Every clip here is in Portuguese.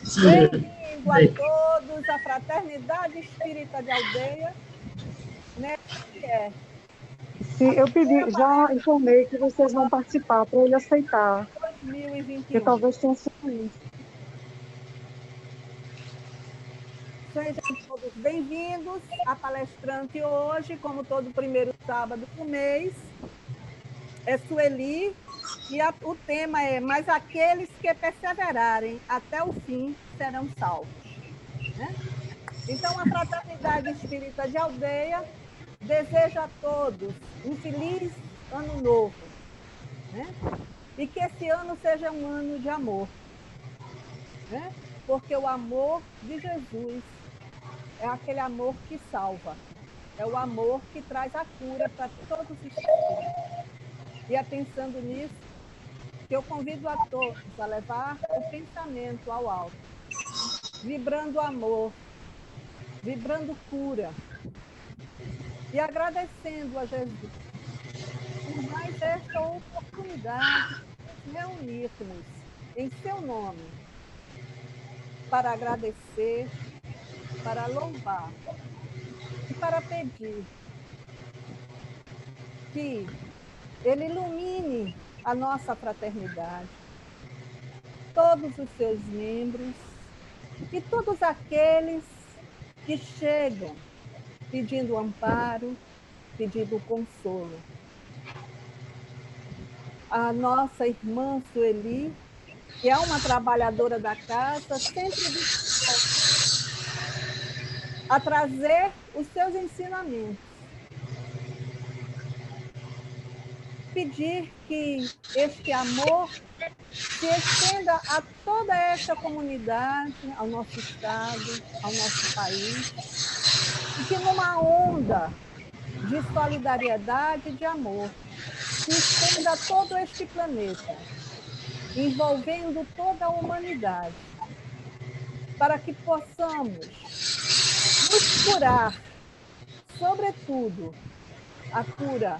Bem-vindo a todos à Fraternidade Espírita de Aldeia. Né? Sim, eu pedi, já informei que vocês vão participar para ele aceitar. 2021. Que talvez tenha sido isso. Sejam todos bem-vindos à palestrante hoje, como todo primeiro sábado do mês. É Sueli, e o tema é: mas aqueles que perseverarem até o fim serão salvos. Né? Então, a Fraternidade Espírita de Aldeia deseja a todos um feliz ano novo, né? E que esse ano seja um ano de amor, né? Porque o amor de Jesus é aquele amor que salva, é o amor que traz a cura para todos os espíritos. E é pensando nisso que eu convido a todos a levar o pensamento ao alto, vibrando amor, vibrando cura, e agradecendo a Jesus por mais esta oportunidade de reunirmos em seu nome para agradecer, para louvar e para pedir que Ele ilumine a nossa fraternidade, todos os seus membros e todos aqueles que chegam pedindo amparo, pedindo consolo. A nossa irmã Sueli, que é uma trabalhadora da casa, sempre disposta a trazer os seus ensinamentos. Pedir que este amor se estenda a toda esta comunidade, ao nosso estado, ao nosso país, e que numa onda de solidariedade e de amor se estenda a todo este planeta, envolvendo toda a humanidade, para que possamos nos curar, sobretudo, a cura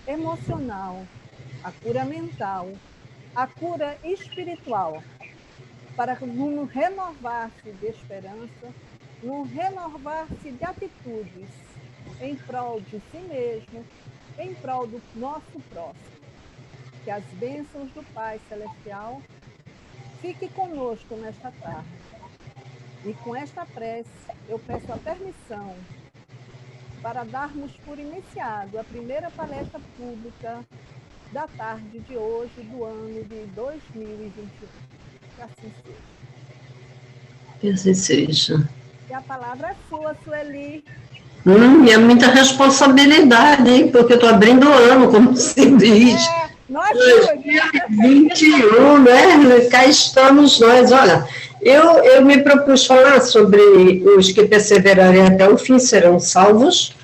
emocional, a cura mental, a cura espiritual, para num renovar-se de esperança, num renovar-se de atitudes em prol de si mesmo, em prol do nosso próximo. Que as bênçãos do Pai Celestial fiquem conosco nesta tarde. E com esta prece, eu peço a permissão para darmos por iniciado a primeira palestra pública da tarde de hoje, do ano de 2021. Que assim seja. Que assim seja. E a palavra é sua, Sueli. E é muita responsabilidade, hein? Porque eu estou abrindo o ano, como se diz. Nós duas. 2021, né? Cá estamos nós. Olha, eu me propus falar sobre os que perseverarem até o fim serão salvos.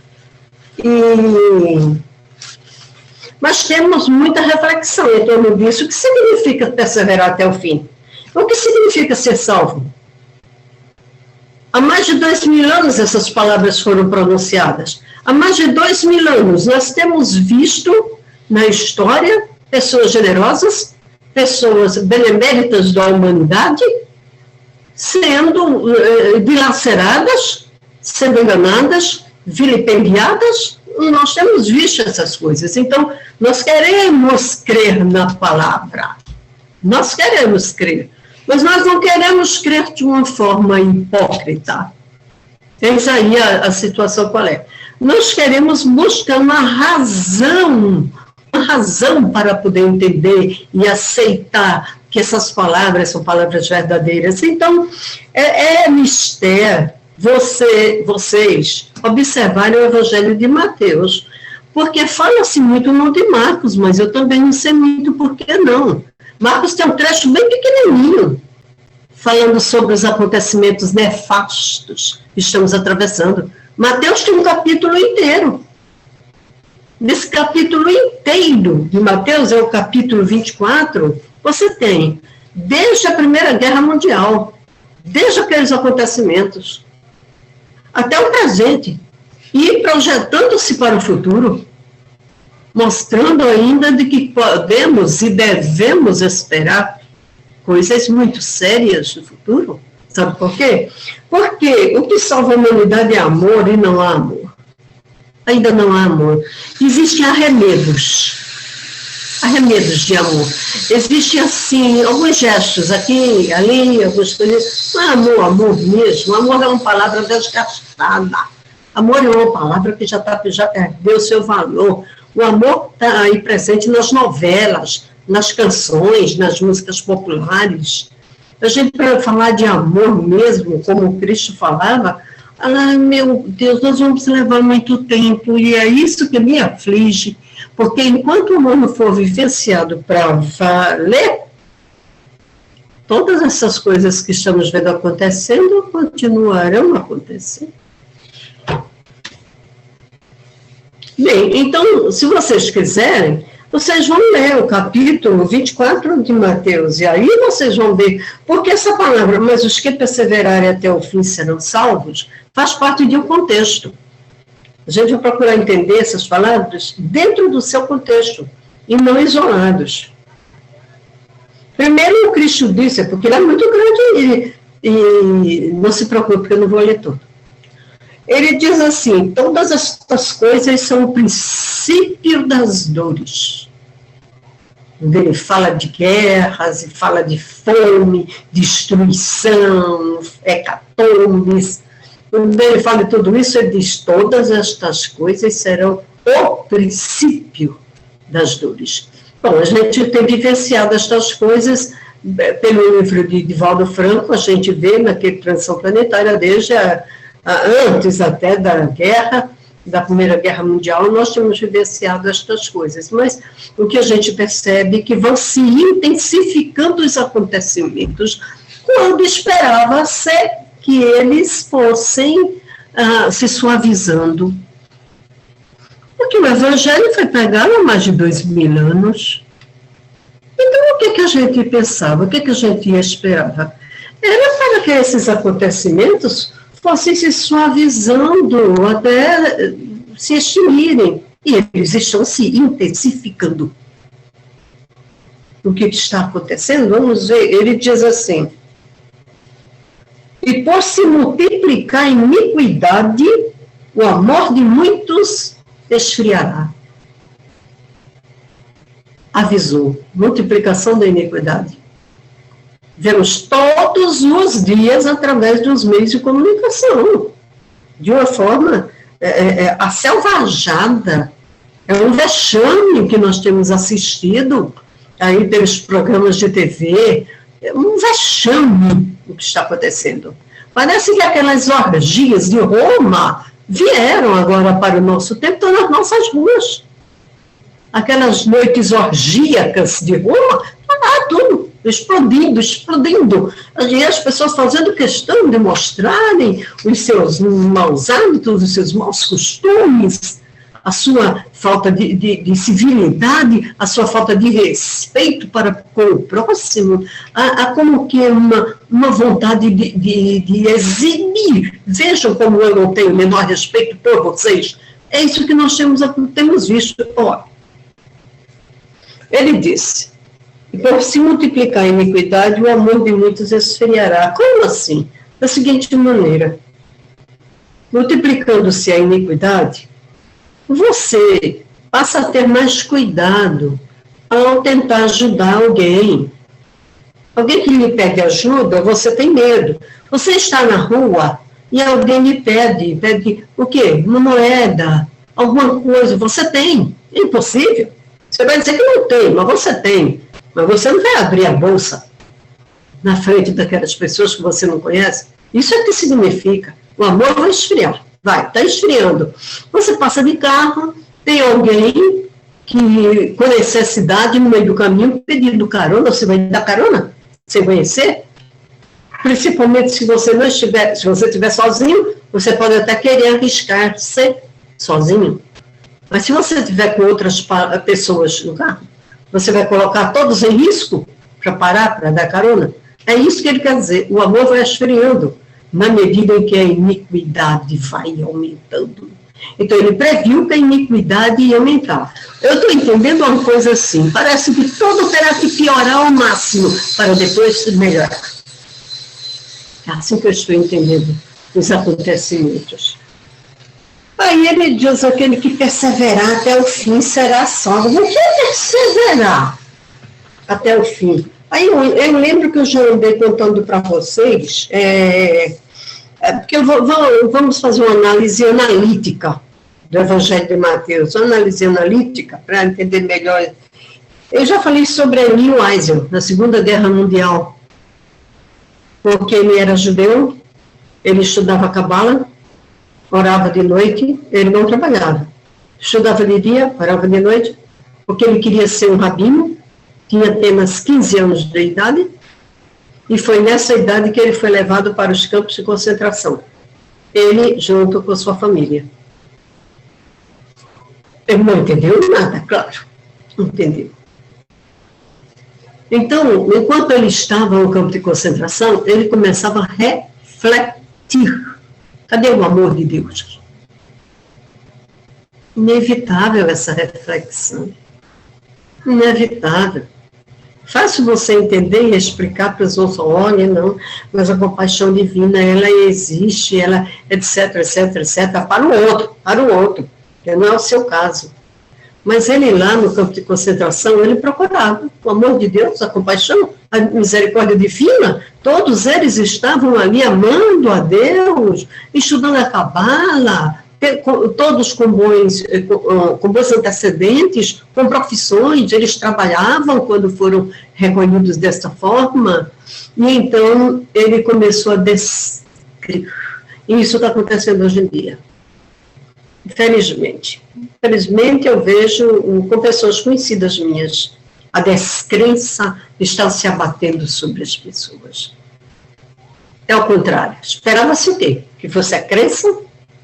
Mas temos muita reflexão em torno disso. O que significa perseverar até o fim? O que significa ser salvo? Há mais de 2000 anos essas palavras foram pronunciadas. Há mais de 2000 anos nós temos visto na história pessoas generosas, pessoas beneméritas da humanidade, sendo dilaceradas, sendo enganadas, vilipendiadas. Nós temos visto essas coisas. Então, nós queremos crer na palavra. Nós queremos crer. Mas nós não queremos crer de uma forma hipócrita. Eis aí a situação qual é. Nós queremos buscar uma razão para poder entender e aceitar que essas palavras são palavras verdadeiras. Então, é mistério vocês observarem o Evangelho de Mateus, porque fala-se muito no de Marcos, mas eu também não sei muito por que não. Marcos tem um trecho bem pequenininho, falando sobre os acontecimentos nefastos que estamos atravessando. Mateus tem um capítulo inteiro. Nesse capítulo inteiro de Mateus, é o capítulo 24, você tem, desde a Primeira Guerra Mundial, desde aqueles acontecimentos, até o presente, e projetando-se para o futuro, mostrando ainda de que podemos e devemos esperar coisas muito sérias no futuro. Sabe por quê? Porque o que salva a humanidade é amor e não há amor. Ainda não há amor. Existem arremedos de amor. Existem, assim, alguns gestos aqui, ali, algumas coisas. Não é amor mesmo. Amor é uma palavra desgastada. Amor é uma palavra que já perdeu seu valor. O amor está aí presente nas novelas, nas canções, nas músicas populares. A gente, para falar de amor mesmo, como o Cristo falava, meu Deus, nós vamos levar muito tempo, e é isso que me aflige, porque enquanto o amor não for vivenciado para valer, todas essas coisas que estamos vendo acontecendo continuarão acontecendo. Bem, então, se vocês quiserem, vocês vão ler o capítulo 24 de Mateus, e aí vocês vão ver, porque essa palavra, mas os que perseverarem até o fim serão salvos, faz parte de um contexto. A gente vai procurar entender essas palavras dentro do seu contexto, e não isolados. Primeiro, o Cristo disse, porque ele é muito grande, e não se preocupe, porque eu não vou ler tudo. Ele diz assim, todas estas coisas são o princípio das dores. Ele fala de guerras, e fala de fome, destruição, hecatombes. Quando ele fala de tudo isso, ele diz, todas estas coisas serão o princípio das dores. Bom, a gente tem vivenciado estas coisas pelo livro de Divaldo Franco, a gente vê naquele Transição Planetária desde antes até da Primeira Guerra Mundial, nós temos vivenciado estas coisas, mas o que a gente percebe é que vão se intensificando os acontecimentos quando esperava-se que eles fossem se suavizando. Porque o Evangelho foi pregado há mais de 2000 anos. Então, o que a gente pensava, o que a gente esperava? Era para que esses acontecimentos fossem se suavizando até se extinguirem. E eles estão se intensificando. O que está acontecendo? Vamos ver. Ele diz assim, e por se multiplicar a iniquidade, o amor de muitos esfriará. Avisou. Multiplicação da iniquidade. Vemos todos os dias através dos meios de comunicação, de uma forma aselvajada. É um vexame que nós temos assistido aí pelos programas de TV, é um vexame o que está acontecendo. Parece que aquelas orgias de Roma vieram agora para o nosso tempo, estão nas nossas ruas. Aquelas noites orgíacas de Roma, tudo explodindo. E as pessoas fazendo questão de mostrarem os seus maus hábitos, os seus maus costumes, a sua falta de civilidade, a sua falta de respeito para com o próximo, como que uma vontade de exibir. Vejam como eu não tenho o menor respeito por vocês. É isso que nós temos visto. Ele disse, e por se multiplicar a iniquidade, o amor de muitos esfriará. Como assim? Da seguinte maneira, multiplicando-se a iniquidade, você passa a ter mais cuidado ao tentar ajudar alguém. Alguém que lhe pede ajuda, você tem medo. Você está na rua e alguém lhe pede o quê? Uma moeda, alguma coisa. Você tem. É impossível. Você vai dizer que não tem, mas você tem. Mas você não vai abrir a bolsa na frente daquelas pessoas que você não conhece. Isso é o que significa. O amor vai esfriar. Está esfriando. Você passa de carro, tem alguém que, com necessidade, no meio do caminho, pedindo carona, você vai dar carona? Sem conhecer? Principalmente se você não estiver, se você estiver sozinho, você pode até querer arriscar-se sozinho. Mas se você estiver com outras pessoas no carro, você vai colocar todos em risco para parar, para dar carona? É isso que ele quer dizer. O amor vai esfriando na medida em que a iniquidade vai aumentando. Então, ele previu que a iniquidade ia aumentar. Eu estou entendendo uma coisa assim, parece que tudo terá que piorar ao máximo, para depois melhorar. É assim que eu estou entendendo os acontecimentos. Aí ele diz, aquele que perseverar até o fim será salvo. O que é perseverar até o fim? Aí eu lembro que eu já andei contando para vocês, porque vamos fazer uma análise analítica do Evangelho de Mateus, uma análise analítica para entender melhor. Eu já falei sobre Emil Eisel, na Segunda Guerra Mundial, porque ele era judeu, ele estudava Cabala, orava de noite, ele não trabalhava. Estudava de dia, orava de noite, porque ele queria ser um rabino, tinha apenas 15 anos de idade, e foi nessa idade que ele foi levado para os campos de concentração. Ele, junto com sua família. Ele não entendeu nada, claro. Não entendeu. Então, enquanto ele estava no campo de concentração, ele começava a refletir. Cadê o amor de Deus? Inevitável essa reflexão. Inevitável. Fácil você entender e explicar para os outros, olha, não, mas a compaixão divina, ela existe, ela, etc, etc, etc, para o outro, que não é o seu caso. Mas ele lá no campo de concentração, ele procurava o amor de Deus, a compaixão, a misericórdia divina, todos eles estavam ali amando a Deus, estudando a Cabala, todos com bons antecedentes, com profissões, eles trabalhavam quando foram recolhidos desta forma, e então ele começou a descrever. E isso está acontecendo hoje em dia. Infelizmente. Infelizmente, eu vejo com pessoas conhecidas minhas, a descrença está se abatendo sobre as pessoas. É o contrário. Esperava-se o quê? Que fosse a crença,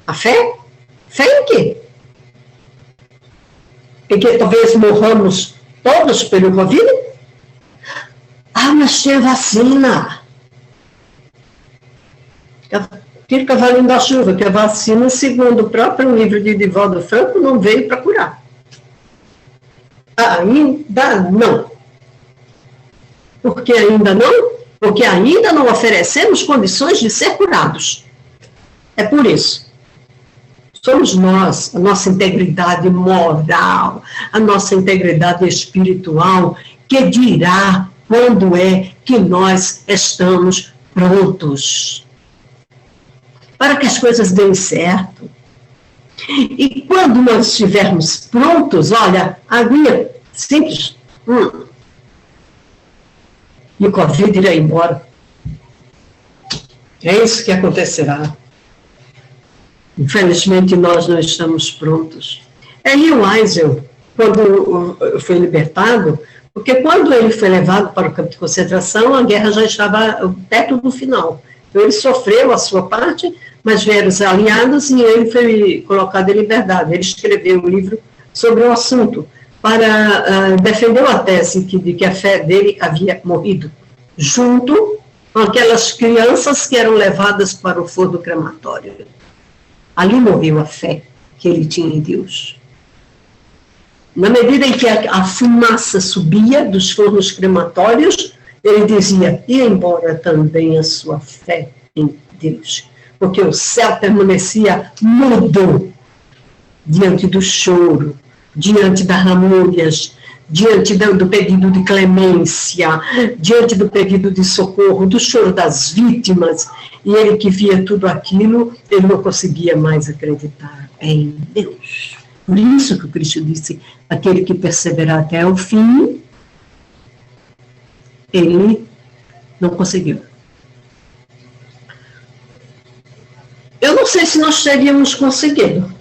a fé? Fé em quê? Em que talvez morramos todos pelo Covid? Ah, mas tinha vacina. Tira o cavalinho da chuva, que a vacina, segundo o próprio livro de Divaldo Franco, não veio para curar. Ainda não. Por que ainda não? Porque ainda não oferecemos condições de ser curados. É por isso. Somos nós, a nossa integridade moral, a nossa integridade espiritual, que dirá quando é que nós estamos prontos para que as coisas deem certo. E quando nós estivermos prontos, olha, a aguinha simples, e o Covid irá embora. É isso que acontecerá. Infelizmente, nós não estamos prontos. Emil Eisel, quando foi libertado, porque quando ele foi levado para o campo de concentração, a guerra já estava perto do final. Então, ele sofreu a sua parte, mas vieram os aliados e ele foi colocado em liberdade. Ele escreveu um livro sobre o assunto, para defender a tese de que a fé dele havia morrido, junto com aquelas crianças que eram levadas para o forno crematório. Ali morreu a fé que ele tinha em Deus. Na medida em que a fumaça subia dos fornos crematórios, ele dizia, e embora também a sua fé em Deus, porque o céu permanecia mudo diante do choro, diante das lamúrias, diante do pedido de clemência, diante do pedido de socorro, do choro das vítimas, e ele que via tudo aquilo, ele não conseguia mais acreditar em Deus. Por isso que o Cristo disse, aquele que perseverar até o fim, ele não conseguiu. Eu não sei se nós teríamos conseguido.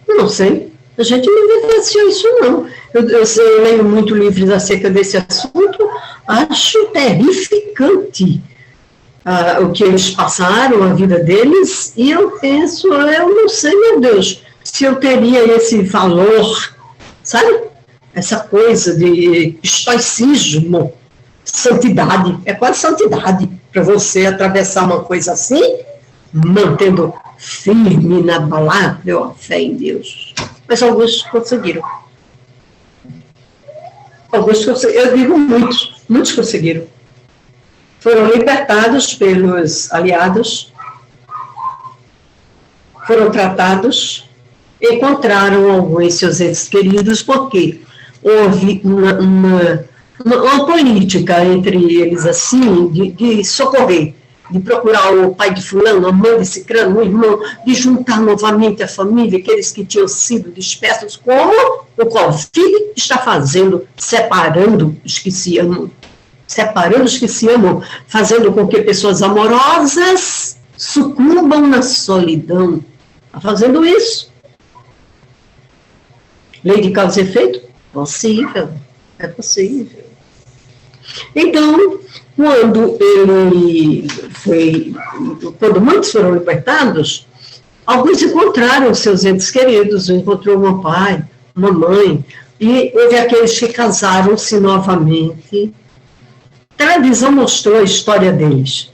Não sei. A gente não vivenciou isso, não. Eu leio muito livros acerca desse assunto, acho terrificante o que eles passaram, a vida deles, e eu penso, eu não sei, meu Deus, se eu teria esse valor, sabe? Essa coisa de estoicismo, santidade, é quase santidade para você atravessar uma coisa assim, mantendo firme, inabalável a fé em Deus. Mas alguns conseguiram. Eu digo muitos conseguiram. Foram libertados pelos aliados, foram tratados, encontraram alguns seus entes queridos, porque houve uma política entre eles, assim, de socorrer, de procurar o pai de fulano, a mãe de cicrano, o irmão, de juntar novamente a família, aqueles que tinham sido dispersos, como o Covid está fazendo, separando os que se amam, fazendo com que pessoas amorosas sucumbam na solidão. Está fazendo isso. Lei de causa e efeito? Possível, é possível. Então, quando muitos foram libertados, alguns encontraram seus entes queridos, encontrou um pai, uma mãe, e houve aqueles que casaram-se novamente. A televisão mostrou a história deles,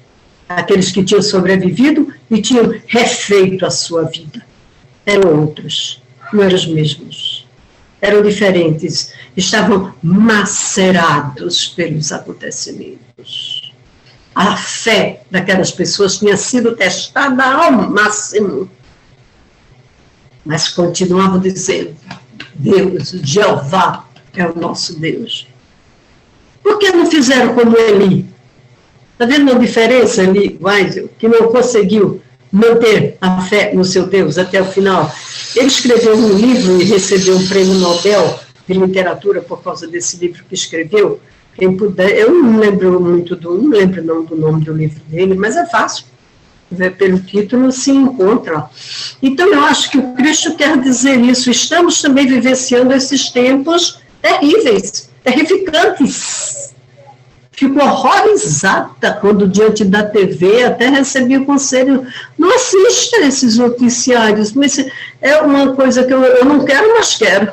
aqueles que tinham sobrevivido e tinham refeito a sua vida. Eram outros, não eram os mesmos. Eram diferentes, estavam macerados pelos acontecimentos. A fé daquelas pessoas tinha sido testada ao máximo, mas continuavam dizendo: Deus, Jeová é o nosso Deus. Por que não fizeram como Eli? Está vendo a diferença, Eli Wiesel, que não conseguiu manter a fé no seu Deus até o final? Ele escreveu um livro e recebeu um prêmio Nobel de literatura por causa desse livro que escreveu. Quem puder, eu não lembro não do nome do livro dele, mas é fácil. Pelo título se encontra. Então eu acho que o Cristo quer dizer isso. Estamos também vivenciando esses tempos terríveis, terrificantes. Fico horrorizada quando, diante da TV, até recebi o conselho: não assista esses noticiários, mas é uma coisa que eu não quero, mas quero.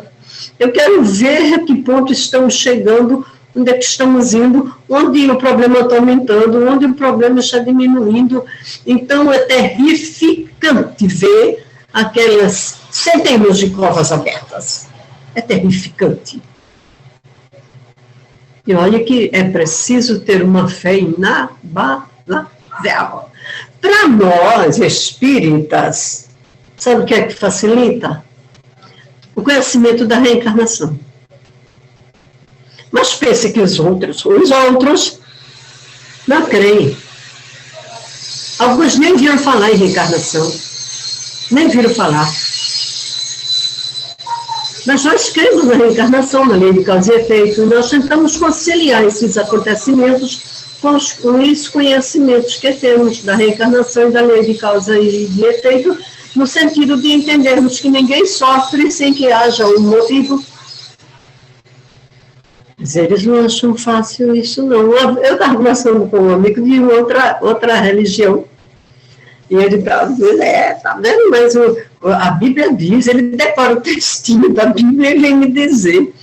Eu quero ver a que ponto estamos chegando, onde é que estamos indo, onde o problema está aumentando, onde o problema está diminuindo. Então, é terrificante ver aquelas centenas de covas abertas. É terrificante. E olha que é preciso ter uma fé inabalável. Para nós, espíritas, sabe o que é que facilita? O conhecimento da reencarnação. Mas pense que os outros não creem. Alguns nem viram falar em reencarnação. Nem viram falar. Mas nós cremos na reencarnação, na lei de causa e efeito, e nós tentamos conciliar esses acontecimentos com os conhecimentos que temos da reencarnação e da lei de causa e de efeito, no sentido de entendermos que ninguém sofre sem que haja um motivo. Mas eles não acham fácil isso, não. Eu estava conversando com um amigo de outra religião, e ele estava dizendo: tá vendo, mas a Bíblia diz, ele decora o textinho da Bíblia e vem me dizer,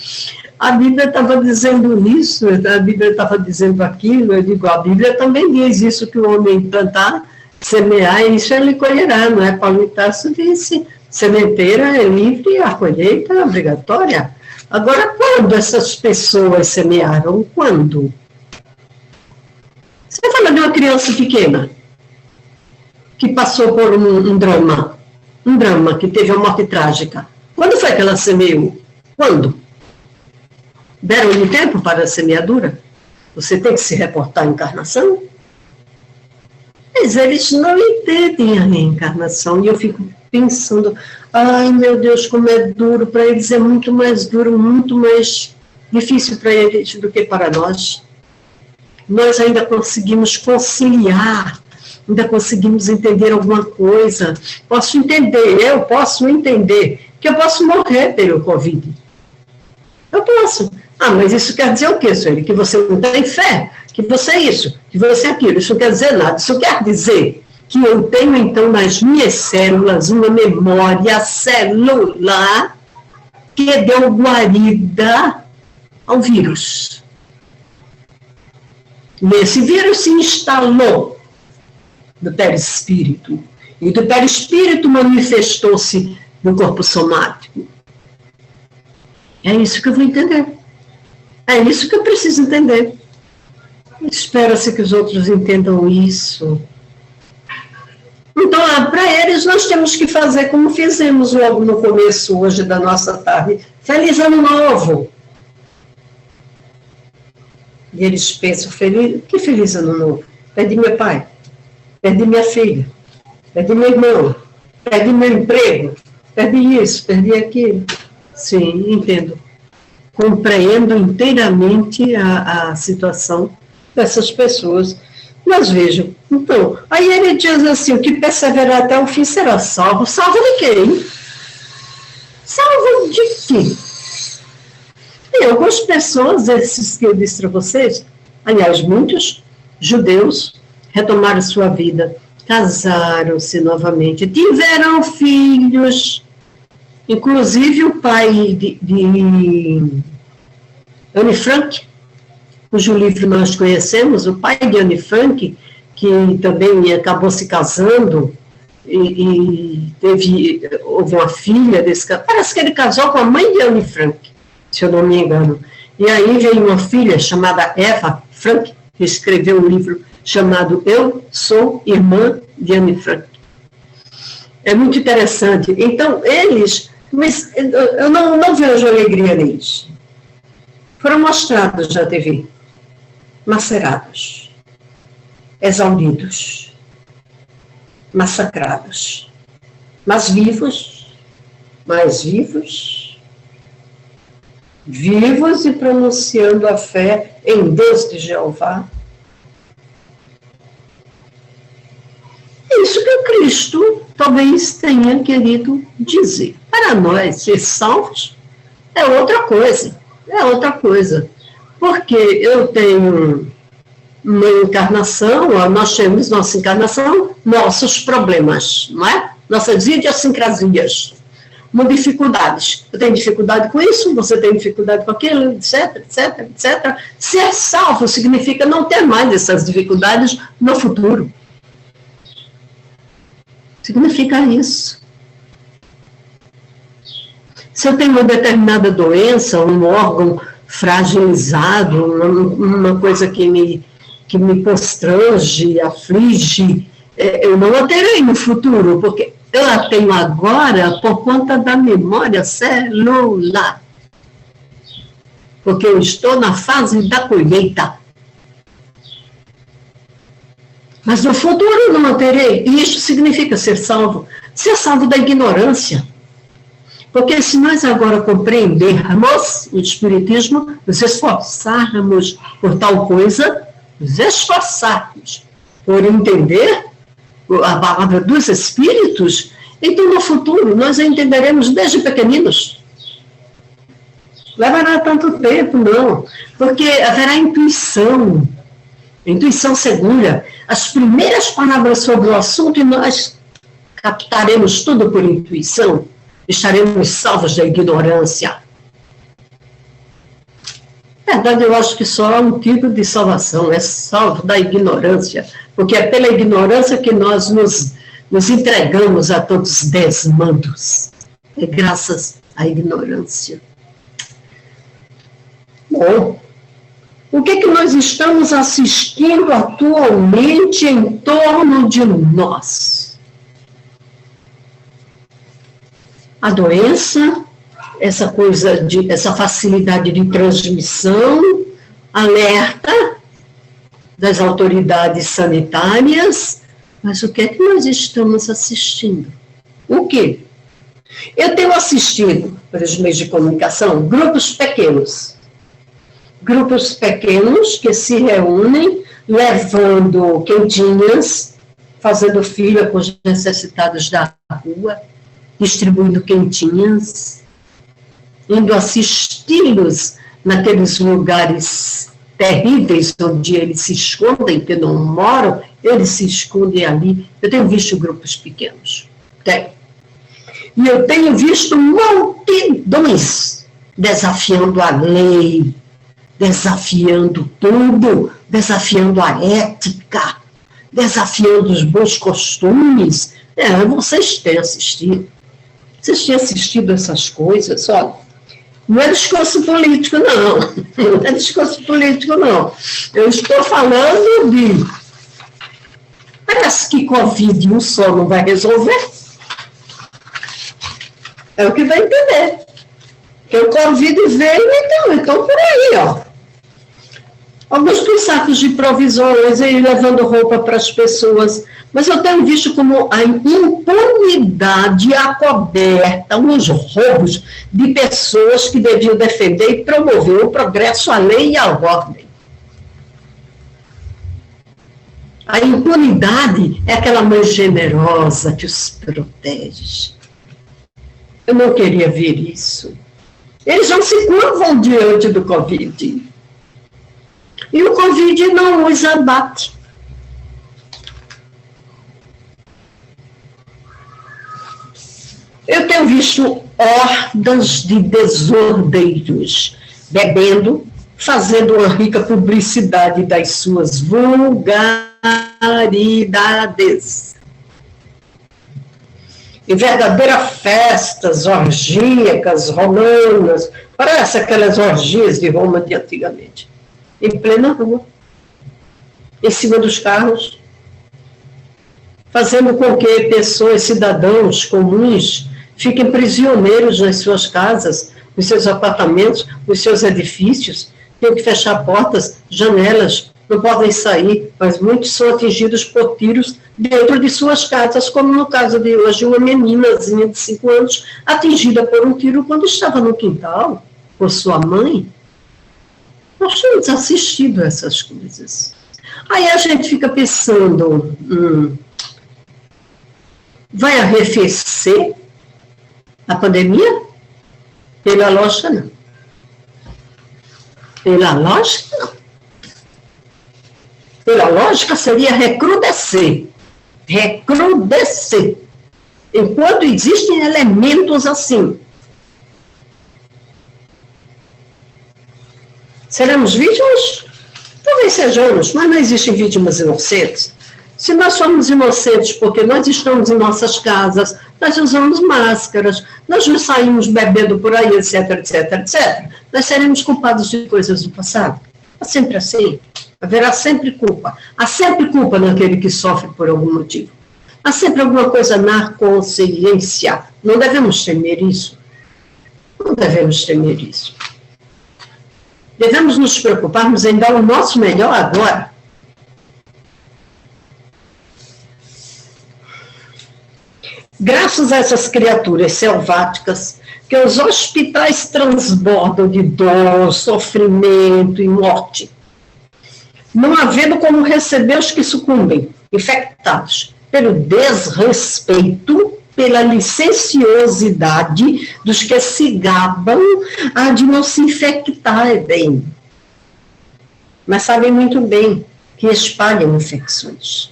a Bíblia estava dizendo isso, a Bíblia estava dizendo aquilo. Eu digo: a Bíblia também diz isso, que o homem plantar, semear, isso ele colherá, não é? Paulo Tarso disse: sementeira é livre, a colheita é obrigatória. Agora, quando essas pessoas semearam? Quando? Você fala de uma criança pequena que passou por um drama, que teve uma morte trágica. Quando foi que ela semeou? Quando? Deram-lhe tempo para a semeadura? Você tem que se reportar à encarnação? Mas eles não entendem a reencarnação, e eu fico pensando: ai meu Deus, como é duro para eles, é muito mais duro, muito mais difícil para eles do que para nós. Nós ainda conseguimos conciliar, ainda conseguimos entender alguma coisa. Eu posso entender que eu posso morrer pelo Covid. Eu posso. Ah, mas isso quer dizer o quê, Sueli? Que você não tem fé? Que você é isso? Que você é aquilo? Isso não quer dizer nada. Isso quer dizer que eu tenho, então, nas minhas células, uma memória celular que deu guarida ao vírus. Nesse vírus se instalou no perispírito. E do perispírito manifestou-se no corpo somático. É isso que eu vou entender. É isso que eu preciso entender. Espera-se que os outros entendam isso. Então, para eles, nós temos que fazer como fizemos logo no começo hoje da nossa tarde. Feliz Ano Novo! E eles pensam, que feliz Ano Novo? Perdi meu pai, perdi minha filha, perdi meu irmão, perdi meu emprego, perdi isso, perdi aquilo. Sim, entendo. Compreendo inteiramente a situação dessas pessoas. Mas vejam, então, aí ele diz assim, o que perseverar até o fim será salvo. Salvo de quem? Salvo de quê? Tem algumas pessoas, esses que eu disse para vocês, aliás, muitos judeus retomaram sua vida, casaram-se novamente, tiveram filhos, inclusive o pai de Anne Frank, cujo livro nós conhecemos, o pai de Anne Frank, que também acabou se casando e houve uma filha desse cara. Parece que ele casou com a mãe de Anne Frank, se eu não me engano. E aí veio uma filha chamada Eva Frank, que escreveu um livro chamado Eu Sou Irmã de Anne Frank. É muito interessante. Então, eles, mas eu não vejo alegria neles. Foram mostrados na TV, macerados, exauridos, massacrados, mas vivos, vivos e pronunciando a fé em Deus de Jeová. É isso que o Cristo talvez tenha querido dizer. Para nós, ser salvos é outra coisa. Porque eu tenho uma encarnação, nós temos nossa encarnação, nossos problemas, não é? Nossas idiosincrasias, dificuldades. Eu tenho dificuldade com isso, você tem dificuldade com aquilo, etc. Ser salvo significa não ter mais essas dificuldades no futuro. Significa isso. Se eu tenho uma determinada doença, um órgão fragilizado, uma coisa que me constrange, aflige, eu não a terei no futuro, porque eu a tenho agora por conta da memória celular. Porque eu estou na fase da colheita. Mas no futuro eu não a terei. E isso significa ser salvo. Ser salvo da ignorância. Porque se nós agora compreendermos o Espiritismo, nos esforçarmos por tal coisa, nos esforçarmos por entender a palavra dos Espíritos, então no futuro nós a entenderemos desde pequeninos. Levará tanto tempo, não, porque haverá intuição segura. As primeiras palavras sobre o assunto e nós captaremos tudo por intuição. Estaremos salvos da ignorância. Na verdade, eu acho que só há um tipo de salvação, é salvo da ignorância, porque é pela ignorância que nós nos entregamos a todos os desmandos. É graças à ignorância. Bom, o que nós estamos assistindo atualmente em torno de nós? A doença, essa facilidade de transmissão, alerta das autoridades sanitárias, mas o que é que nós estamos assistindo? O quê? Eu tenho assistido, pelos meios de comunicação, grupos pequenos que se reúnem levando quentinhas, fazendo fila com os necessitados da rua, distribuindo quentinhas, indo assisti-los naqueles lugares terríveis onde eles se escondem, que não moram, eles se escondem ali. Eu tenho visto grupos pequenos. Tenho. E eu tenho visto multidões desafiando a lei, desafiando tudo, desafiando a ética, desafiando os bons costumes. Vocês têm assistido. Vocês têm assistido essas coisas, olha. Não é discurso político, não. Não é discurso político, não. Eu estou falando de... Parece que Covid um só não vai resolver. É o que vai entender. Porque o Covid veio, então por aí, ó. Alguns dos sacos de provisões, aí levando roupa para as pessoas. Mas eu tenho visto como a impunidade acoberta, uns roubos de pessoas que deviam defender e promover o progresso, a lei e a ordem. A impunidade é aquela mãe generosa que os protege. Eu não queria ver isso. Eles não se curvam diante do Covid. E o Covid não os abate. Eu tenho visto hordas de desordeiros bebendo, fazendo uma rica publicidade das suas vulgaridades. E verdadeiras festas orgíacas romanas, parece aquelas orgias de Roma de antigamente, em plena rua, em cima dos carros, fazendo com que pessoas, cidadãos comuns, fiquem prisioneiros nas suas casas, nos seus apartamentos, nos seus edifícios, tenham que fechar portas, janelas, não podem sair, mas muitos são atingidos por tiros dentro de suas casas, como no caso de hoje, uma meninazinha de 5 anos atingida por um tiro quando estava no quintal, por sua mãe. Nós temos assistido a essas coisas. Aí a gente fica pensando, vai arrefecer a pandemia? Pela lógica, não. Pela lógica, não. Pela lógica, seria recrudescer. Recrudescer. Enquanto existem elementos assim. Seremos vítimas? Talvez sejamos, mas não existem vítimas inocentes. Se nós somos inocentes porque nós estamos em nossas casas, nós usamos máscaras, nós não saímos bebendo por aí, etc, etc, etc, nós seremos culpados de coisas do passado. É sempre assim. Haverá sempre culpa. Há sempre culpa naquele que sofre por algum motivo. Há sempre alguma coisa na consciência. Não devemos temer isso. Não devemos temer isso. Devemos nos preocuparmos em dar o nosso melhor agora. Graças a essas criaturas selváticas, que os hospitais transbordam de dor, sofrimento e morte, não havendo como receber os que sucumbem, infectados, pelo desrespeito, pela licenciosidade dos que se gabam de não se infectarem, mas sabem muito bem que espalham infecções.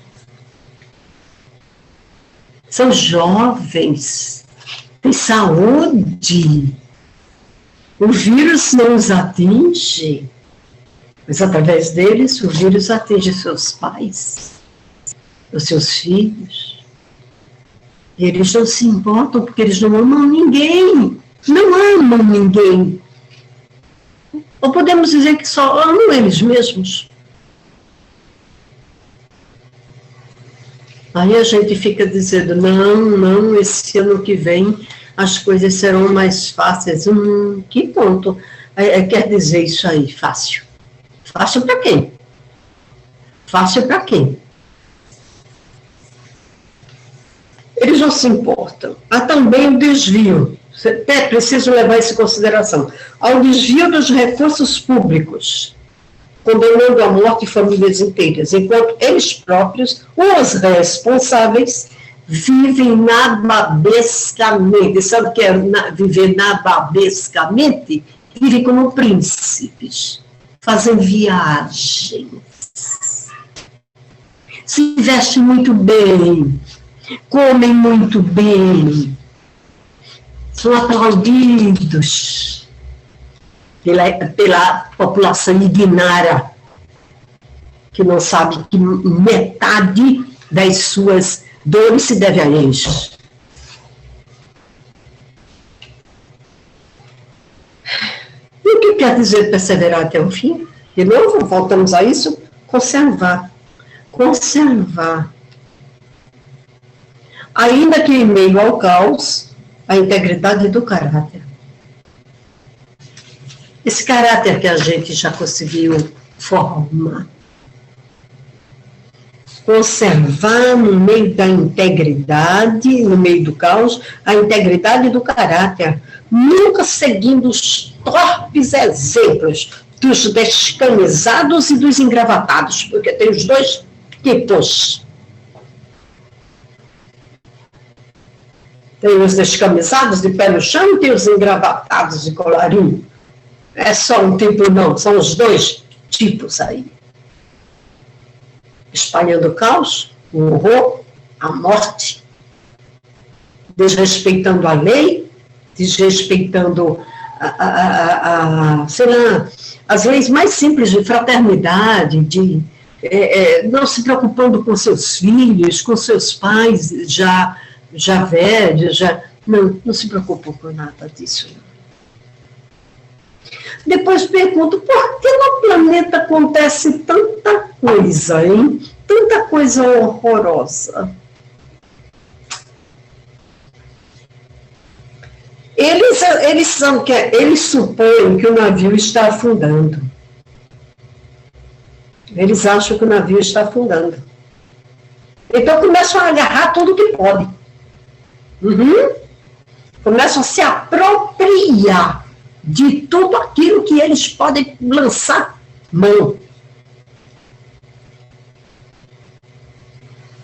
São jovens, têm saúde, o vírus não os atinge, mas através deles o vírus atinge seus pais, os seus filhos. E eles não se importam porque eles não amam ninguém. Não amam ninguém. Ou podemos dizer que só amam eles mesmos. Aí a gente fica dizendo, não, esse ano que vem as coisas serão mais fáceis. Que ponto quer dizer isso aí, fácil? Fácil para quem? Fácil para quem? Eles não se importam. Há também o desvio. É preciso levar isso em consideração. Há o desvio dos recursos públicos, condenando à morte famílias inteiras, enquanto eles próprios, os responsáveis, vivem nababescamente. Sabe o que é viver nababescamente? Vivem como príncipes, fazem viagens, se vestem muito bem, comem muito bem, são aplaudidos pela população ignara. que não sabe que metade das suas dores se deve a eles. E o que quer dizer perseverar até o fim? De novo, voltamos a isso, conservar. Conservar. Ainda que em meio ao caos, a integridade do caráter. Esse caráter que a gente já conseguiu formar. Conservar no meio da integridade, no meio do caos, a integridade do caráter, nunca seguindo os torpes exemplos dos descamisados e dos engravatados, porque tem os dois tipos. Tem os descamisados de pé no chão e tem os engravatados de colarinho. É só um tipo, não, são os dois tipos aí. Espalhando o caos, o horror, a morte, desrespeitando a lei, desrespeitando sei lá, as leis mais simples de fraternidade, de não se preocupando com seus filhos, com seus pais já velhos, não se preocupam com nada disso. Depois pergunto, por que no planeta acontece tanta coisa, hein? Tanta coisa horrorosa. Eles supõem que o navio está afundando. Eles acham que o navio está afundando. Então começam a agarrar tudo que pode. Começam a se apropriar de tudo aquilo que eles podem lançar mão.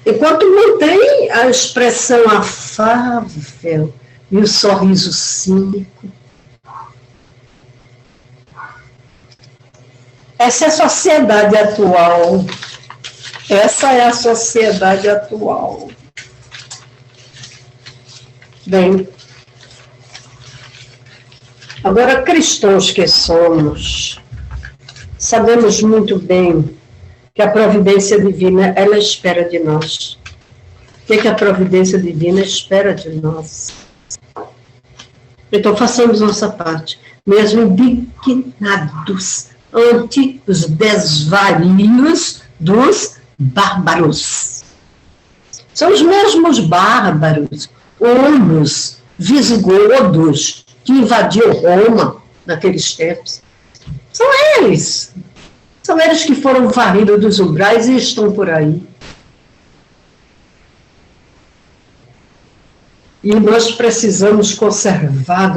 Enquanto mantém a expressão afável e o sorriso cínico. Essa é a sociedade atual. Essa é a sociedade atual. Bem, agora, cristãos que somos, sabemos muito bem que a providência divina, ela espera de nós. O que a providência divina espera de nós? Então, façamos nossa parte, mesmo indignados ante os desvarios dos bárbaros. São os mesmos bárbaros, hunos, visigodos, que invadiu Roma naqueles tempos. São eles que foram varridos dos umbrais e estão por aí. E nós precisamos conservar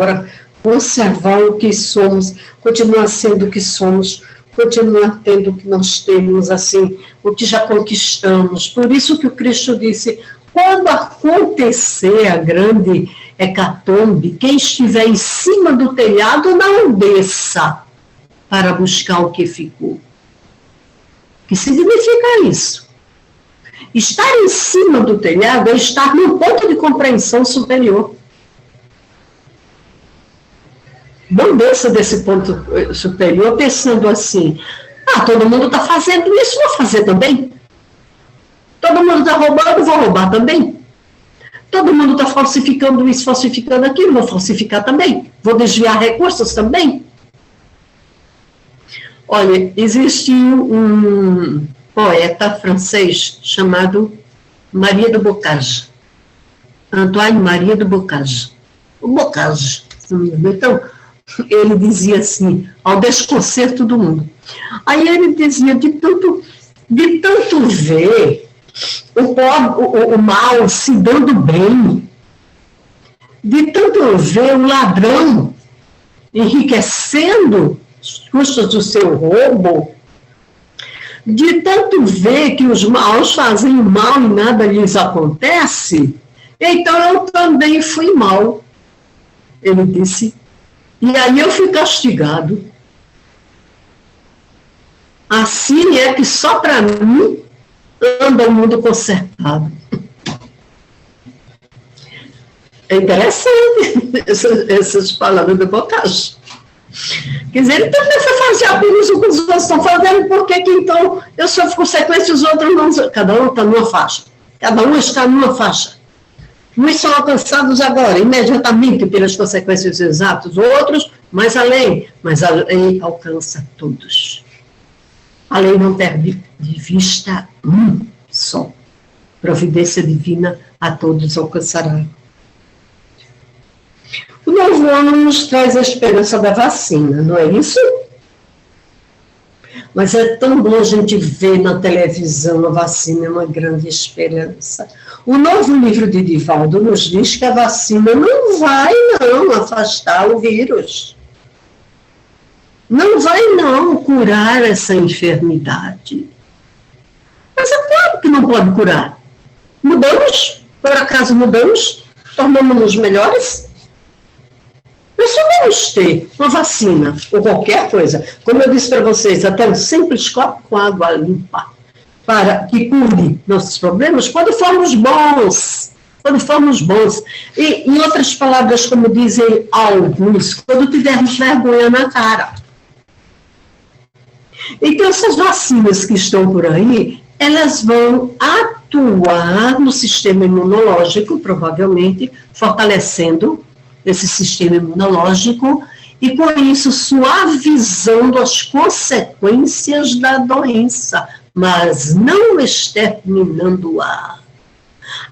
o que somos, continuar sendo o que somos, continuar tendo o que nós temos, assim, o que já conquistamos. Por isso que o Cristo disse, quando acontecer a grande hecatombe, quem estiver em cima do telhado não desça para buscar o que ficou. O que significa isso? Estar em cima do telhado é estar num ponto de compreensão superior. Não desça desse ponto superior pensando assim, todo mundo está fazendo isso, vou fazer também. Todo mundo está roubando, vou roubar também. Todo mundo está falsificando isso, falsificando aquilo, vou falsificar também. Vou desviar recursos também. Olha, existe um poeta francês chamado Maria de Bocage. Antoine Maria de Bocage. O Bocage. Então, ele dizia assim, ao desconcerto do mundo. Aí ele dizia, de tanto ver o mal se dando bem, de tanto ver o ladrão enriquecendo às custas do seu roubo, de tanto ver que os maus fazem mal e nada lhes acontece, então eu também fui mal, ele disse, e aí eu fui castigado. Assim é que só para mim anda o mundo consertado. É interessante essas palavras do Bocage. Quer dizer, ele também foi fazer apenas o que os outros estão fazendo, por que então eu sofro consequências e os outros não? Cada um está numa faixa. Cada um está numa faixa. Uns são alcançados agora, imediatamente, pelas consequências dos atos. Outros, mais além. Mas a lei alcança todos. A lei não perde de vista um só. Providência divina a todos alcançará. O novo ano nos traz a esperança da vacina, não é isso? Mas é tão bom a gente ver na televisão a vacina, é uma grande esperança. O novo livro de Divaldo nos diz que a vacina não vai, não, afastar o vírus. Não vai, não, curar essa enfermidade. Mas é claro que não pode curar. Mudamos? Por acaso mudamos? Tornamos-nos melhores? Nós só vamos ter uma vacina, ou qualquer coisa, como eu disse para vocês, até um simples copo com água limpa, para que cure nossos problemas, quando formos bons. Quando formos bons. E, em outras palavras, como dizem alguns, quando tivermos vergonha na cara. Então, essas vacinas que estão por aí, elas vão atuar no sistema imunológico, provavelmente, fortalecendo esse sistema imunológico, e com isso suavizando as consequências da doença, mas não exterminando-a.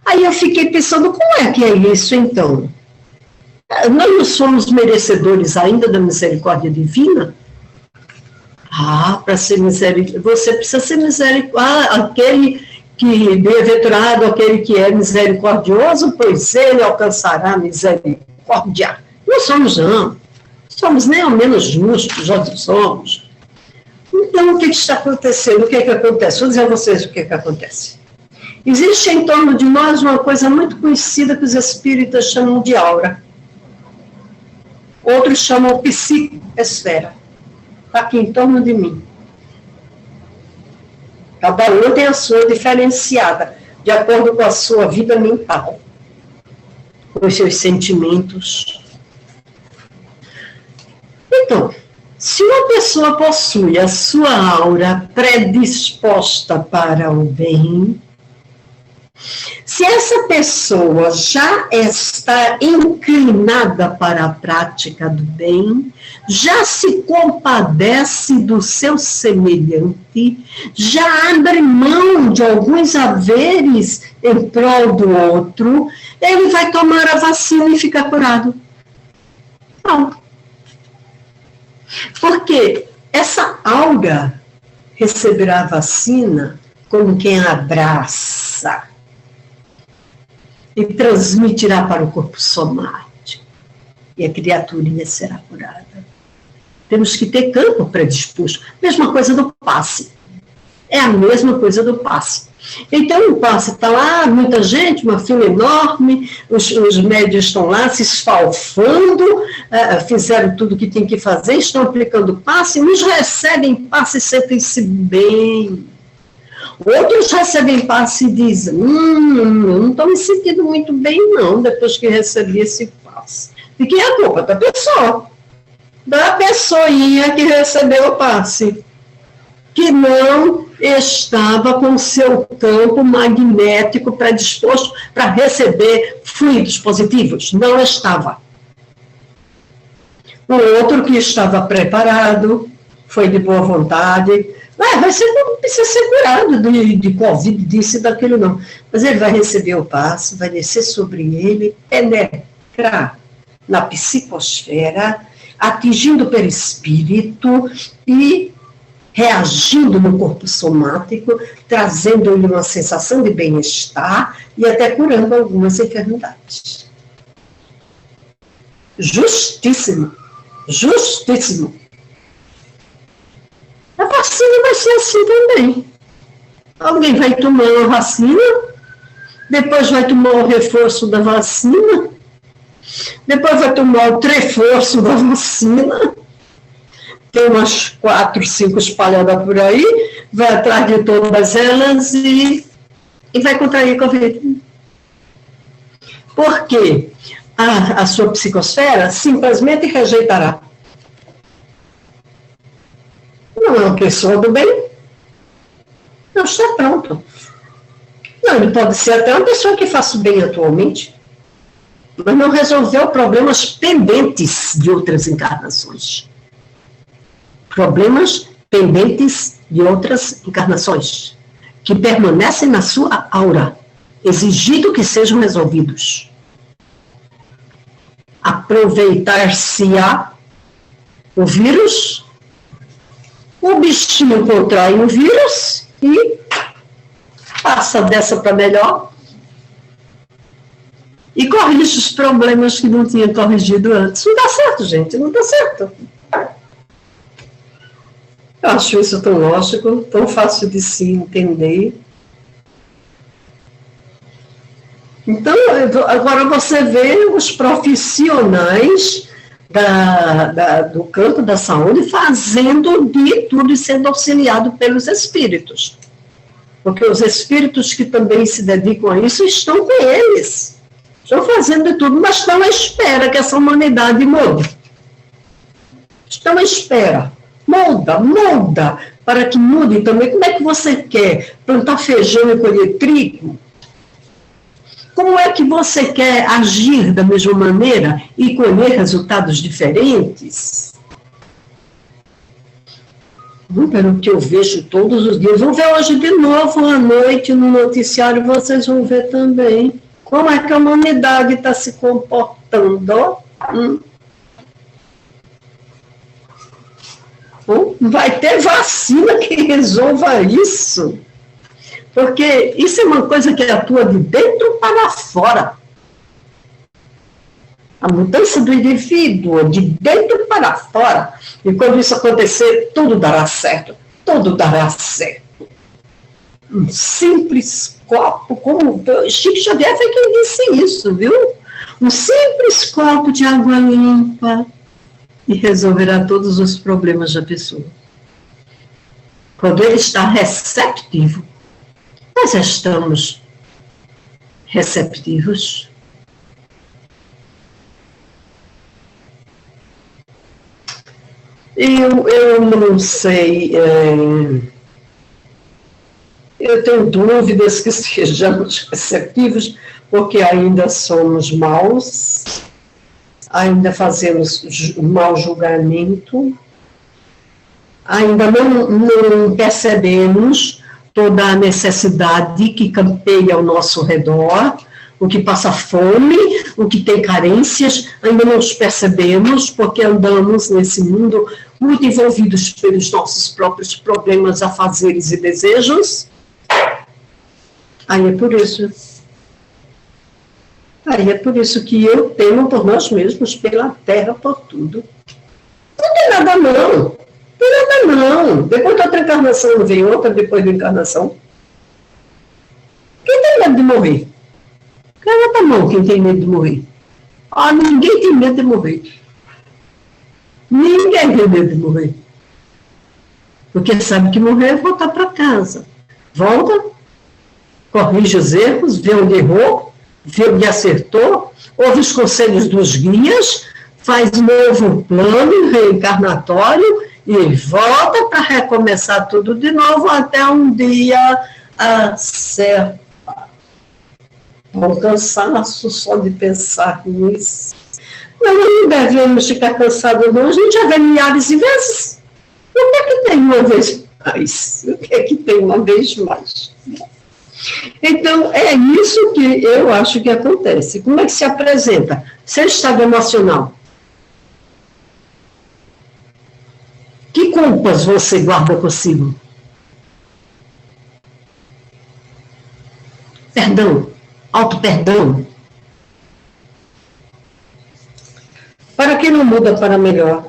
Aí eu fiquei pensando, como é que é isso então? Nós não somos merecedores ainda da misericórdia divina? Para ser misericórdia, você precisa ser misericórdia, aquele que bem-aventurado, aquele que é misericordioso, pois ele alcançará misericórdia. Não somos, não. Somos nem ao menos justos, já somos. Então, o que está acontecendo? O que acontece? Vou dizer a vocês o que acontece. Existe em torno de nós uma coisa muito conhecida que os espíritas chamam de aura. Outros chamam psicoesfera. Está aqui em torno de mim. Cada um tem a sua diferenciada, de acordo com a sua vida mental, com os seus sentimentos. Então, se uma pessoa possui a sua aura predisposta para o bem, se essa pessoa já está inclinada para a prática do bem, já se compadece do seu semelhante, já abre mão de alguns haveres em prol do outro, ele vai tomar a vacina e ficar curado. Pronto. Porque essa aura receberá a vacina como quem abraça e transmitirá para o corpo somático. E a criaturinha será curada. Temos que ter campo predisposto. Mesma coisa do passe. É a mesma coisa do passe. Então, o passe está lá, muita gente, uma fila enorme, os médios estão lá se esfalfando, fizeram tudo o que tem que fazer, estão aplicando passe, uns recebem passe e sentem-se bem. Outros recebem passe e dizem, eu não estou me sentindo muito bem, não, depois que recebi esse passe. De quem é a culpa? Da pessoa. Da pessoinha que recebeu o passe. Que não estava com o seu campo magnético predisposto para receber fluidos positivos. Não estava. O outro que estava preparado, foi de boa vontade, você não precisa ser curado de Covid, disso e daquilo não. Mas ele vai receber o passe, vai descer sobre ele, penetrar na psicosfera, atingindo o perispírito e reagindo no corpo somático, trazendo-lhe uma sensação de bem-estar e até curando algumas enfermidades. Justíssimo. Justíssimo. A vacina vai ser assim também. Alguém vai tomar a vacina, depois vai tomar o reforço da vacina, depois vai tomar o treforço da vacina, tem umas 4, 5 espalhadas por aí, vai atrás de todas elas e vai contrair Covid. Por quê? A sua psicosfera simplesmente rejeitará. Não é uma pessoa do bem. Não está pronto. Não, ele pode ser até uma pessoa que faça o bem atualmente, mas não resolveu problemas pendentes de outras encarnações. Problemas pendentes de outras encarnações, que permanecem na sua aura, exigindo que sejam resolvidos. Aproveitar-se-á o vírus, o bichinho contrai o vírus e passa dessa para melhor e corrige os problemas que não tinha corrigido antes. Não dá certo, gente, não dá certo. Eu acho isso tão lógico, tão fácil de se entender. Então, agora você vê os profissionais do campo da saúde fazendo de tudo e sendo auxiliado pelos espíritos. Porque os espíritos que também se dedicam a isso estão com eles. Estão fazendo de tudo, mas estão à espera que essa humanidade mude. Estão à espera. Molda, para que mude também. Como é que você quer plantar feijão e colher trigo? Como é que você quer agir da mesma maneira e colher resultados diferentes? Pelo que eu vejo todos os dias. Vão ver hoje de novo à noite no noticiário, vocês vão ver também como é que a humanidade está se comportando. Vai ter vacina que resolva isso. Porque isso é uma coisa que atua de dentro para fora. A mudança do indivíduo, de dentro para fora. E quando isso acontecer, tudo dará certo. Tudo dará certo. Um simples copo, como Chico Xavier foi quem disse isso, viu? Um simples copo de água limpa e resolverá todos os problemas da pessoa. Quando ele está receptivo, nós estamos receptivos. Eu não sei, eu tenho dúvidas que sejamos receptivos, porque ainda somos maus, ainda fazemos mau julgamento, ainda não percebemos toda a necessidade que campeia ao nosso redor, o que passa fome, o que tem carências, ainda não os percebemos, porque andamos nesse mundo muito envolvidos pelos nossos próprios problemas, afazeres e desejos. Aí é por isso que eu temo por nós mesmos, pela terra, por tudo. Não tem nada não. Depois da outra encarnação não vem outra, depois da encarnação. Quem tem medo de morrer? Levanta a mão quem tem medo de morrer. Ninguém tem medo de morrer. Ninguém tem medo de morrer. Porque sabe que morrer é voltar para casa. Volta, corrige os erros, vê onde errou, vê onde acertou, ouve os conselhos dos guias, faz um novo plano reencarnatório e volta para recomeçar tudo de novo até um dia acertar. Um cansaço só de pensar nisso. Nós não devemos ficar cansados, não. A gente já vê milhares de vezes. O que é que tem uma vez mais? O que é que tem uma vez mais? Então, é isso que eu acho que acontece. Como é que se apresenta? Seu estado emocional. Que culpas você guarda consigo? Perdão. Auto-perdão. Para quem não muda para melhor,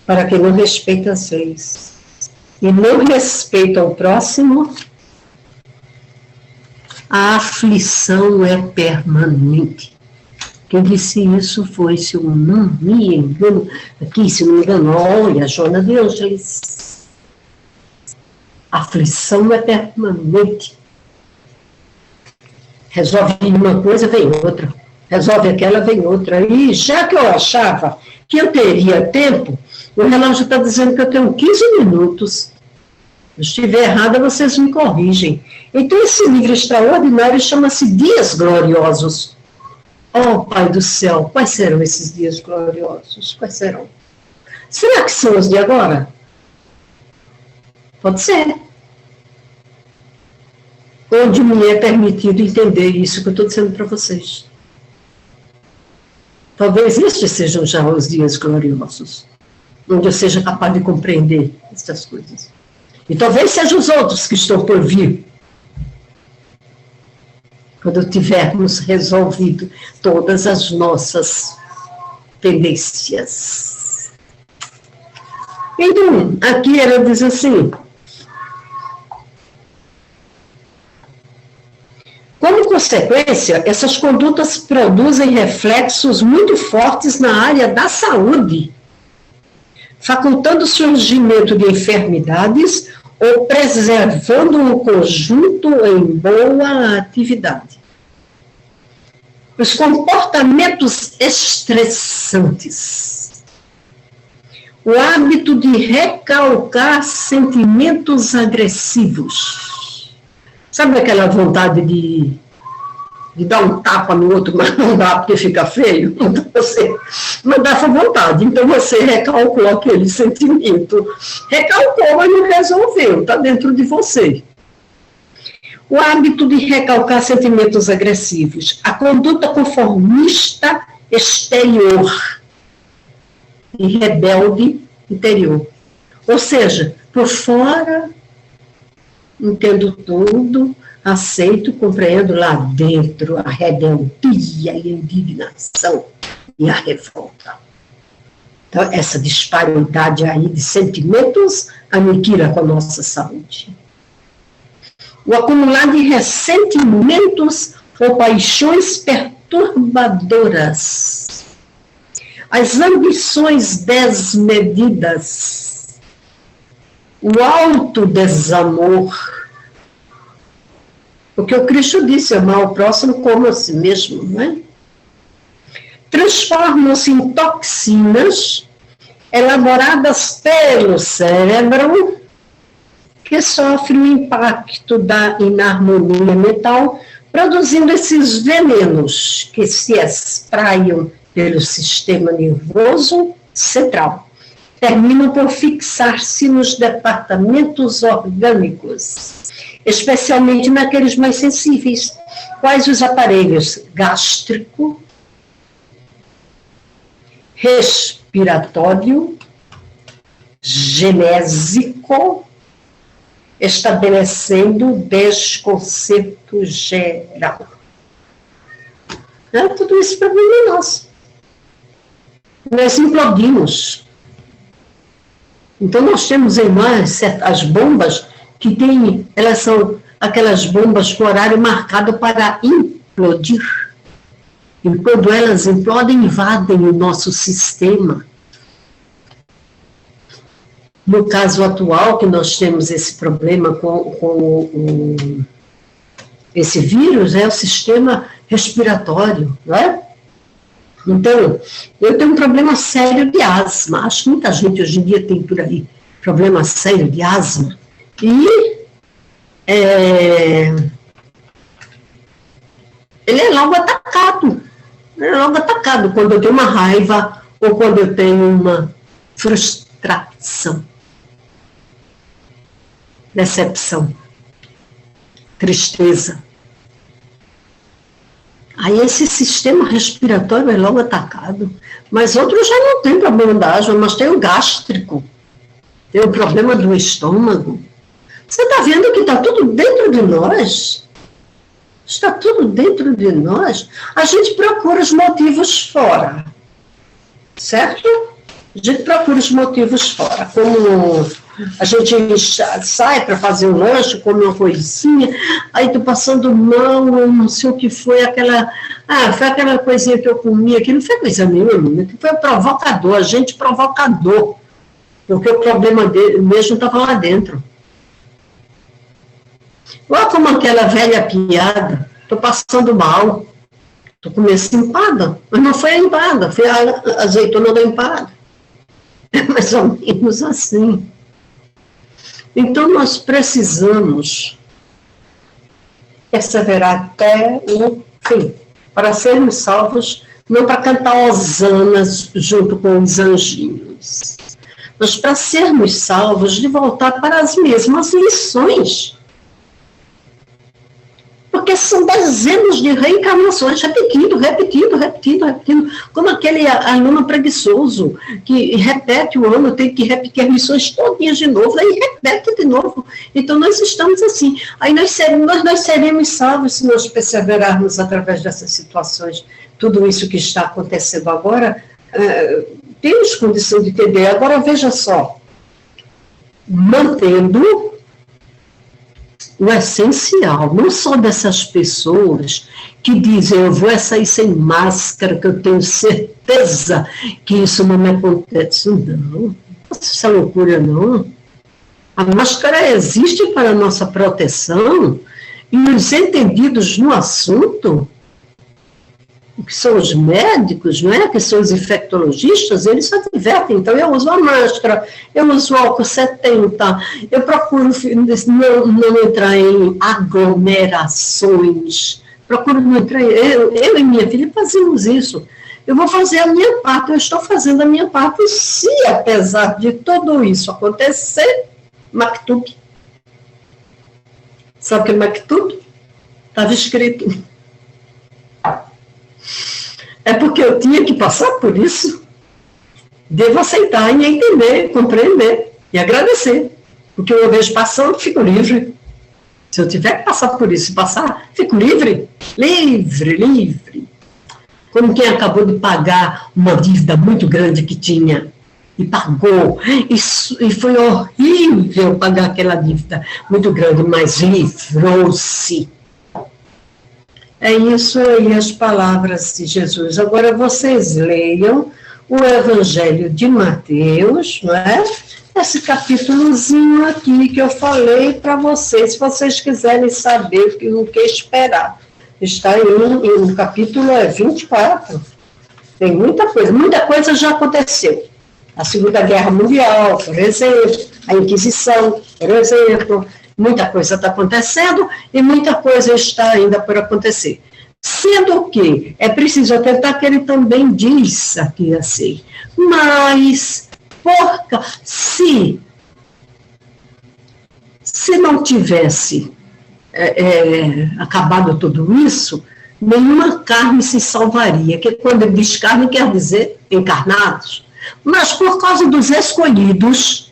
para quem não respeita as leis e não respeita o próximo, a aflição é permanente. Quem disse isso foi, se eu não me engano, aqui, se não me engano, olha, Joana de Ângeles. A aflição é permanente. Resolve uma coisa, vem outra. Resolve aquela, vem outra. E já que eu achava que eu teria tempo O relógio está dizendo que eu tenho 15 minutos. Se eu estiver errada, vocês me corrigem. Então, esse livro extraordinário chama-se Dias Gloriosos. Oh, Pai do céu, quais serão esses dias gloriosos? Quais serão? Será que são os de agora? Pode ser. Onde me é permitido entender isso que eu estou dizendo para vocês. Talvez estes sejam já os dias gloriosos, onde eu seja capaz de compreender essas coisas. E talvez sejam os outros que estão por vir, quando tivermos resolvido todas as nossas pendências. Então, aqui ela diz assim: como consequência, essas condutas produzem reflexos muito fortes na área da saúde, facultando o surgimento de enfermidades ou preservando o conjunto em boa atividade. Os comportamentos estressantes, o hábito de recalcar sentimentos agressivos. Sabe aquela vontade de dar um tapa no outro, mas não dá porque fica feio? Então mas dá essa vontade. Então você recalcou aquele sentimento. Recalcou, mas não resolveu, está dentro de você. O hábito de recalcar sentimentos agressivos. A conduta conformista exterior e rebelde interior. Ou seja, por fora, entendo tudo, aceito, compreendo lá dentro a rebeldia e a indignação e a revolta. Então, essa disparidade aí de sentimentos aniquila com a nossa saúde. O acumular de ressentimentos ou paixões perturbadoras. As ambições desmedidas. O alto desamor. Porque o Cristo disse, amar o próximo como a si mesmo, não é? Transformam-se em toxinas elaboradas pelo cérebro, que sofre o impacto da inarmonia mental, produzindo esses venenos que se espraiam pelo sistema nervoso central. Terminam por fixar-se nos departamentos orgânicos, especialmente naqueles mais sensíveis, quais os aparelhos gástrico, respiratório, genésico, estabelecendo desconcerto geral. Tudo isso para mim nosso. Nós implodimos. Então nós temos em nós certas bombas que tem, elas são aquelas bombas com horário marcado para implodir. E quando elas implodem, invadem o nosso sistema. No caso atual, que nós temos esse problema com esse vírus, é o sistema respiratório, não é? Então, eu tenho um problema sério de asma. Acho que muita gente hoje em dia tem por aí problema sério de asma. E ele é logo atacado. Ele é logo atacado quando eu tenho uma raiva ou quando eu tenho uma frustração, decepção, tristeza. Aí esse sistema respiratório é logo atacado. Mas outros já não tem problema da asma, mas tem o gástrico, tem o problema do estômago. Você está vendo que está tudo dentro de nós? Está tudo dentro de nós. A gente procura os motivos fora, certo? A gente procura os motivos fora, como a gente sai para fazer um lanche, come uma coisinha, aí estou passando mal, eu não sei o que foi, foi aquela coisinha que eu comi aqui, não foi coisa nenhuma, que foi o provocador, a gente provocador, porque o problema dele mesmo estava lá dentro. Olha como aquela velha piada, estou passando mal, estou comendo empada, mas não foi a empada, foi a azeitona da empada. É mais ou menos assim. Então, nós precisamos perseverar até o fim, para sermos salvos, não para cantar hosanas junto com os anjinhos, mas para sermos salvos de voltar para as mesmas lições. Porque são dezenas de reencarnações, repetindo, como aquele aluno preguiçoso, que repete o ano, tem que repetir as lições todinhas de novo, aí repete de novo. Então, nós estamos assim. Aí nós seremos salvos se nós perseverarmos através dessas situações. Tudo isso que está acontecendo agora, temos condição de entender. Agora, veja só, mantendo o essencial, não só dessas pessoas que dizem, eu vou sair sem máscara, que eu tenho certeza que isso não me acontece. Não, essa loucura não. A máscara existe para a nossa proteção, e os entendidos no assunto, que são os médicos, não é? Que são os infectologistas, eles se advertem. Então, eu uso a máscara, eu uso o álcool 70, eu procuro não entrar em aglomerações, procuro não entrar em... Eu e minha filha fazemos isso. Eu vou fazer a minha parte, eu estou fazendo a minha parte, se apesar de tudo isso acontecer, Maktub. Sabe o que é Maktub? Estava escrito. É porque eu tinha que passar por isso. Devo aceitar e entender, compreender e agradecer. Porque uma vez passando, fico livre. Se eu tiver que passar por isso e passar, fico livre. Livre. Como quem acabou de pagar uma dívida muito grande que tinha. E pagou. E foi horrível pagar aquela dívida muito grande, mas livrou-se. É isso aí as palavras de Jesus. Agora vocês leiam o Evangelho de Mateus, não é? Esse capítulozinho aqui que eu falei para vocês, se vocês quiserem saber o que esperar. Está no capítulo 24. Tem muita coisa já aconteceu. A Segunda Guerra Mundial, por exemplo, a Inquisição, por exemplo, muita coisa está acontecendo e muita coisa está ainda por acontecer. Sendo que é preciso atentar que ele também diz aqui assim, mas se não tivesse acabado tudo isso, nenhuma carne se salvaria, que quando ele diz carne quer dizer encarnados, mas por causa dos escolhidos,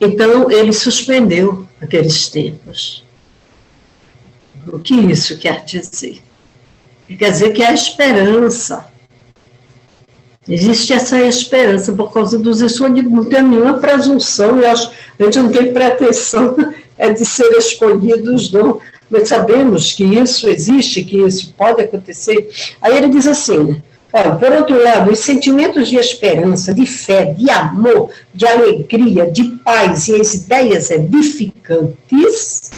então, ele suspendeu aqueles tempos. O que isso quer dizer? Quer dizer que há esperança. Existe essa esperança por causa dos escolhidos. Não tem nenhuma presunção, a gente não tem pretensão de ser escolhidos, não. Mas sabemos que isso existe, que isso pode acontecer. Aí ele diz assim, né? Olha, por outro lado, os sentimentos de esperança, de fé, de amor, de alegria, de paz e as ideias edificantes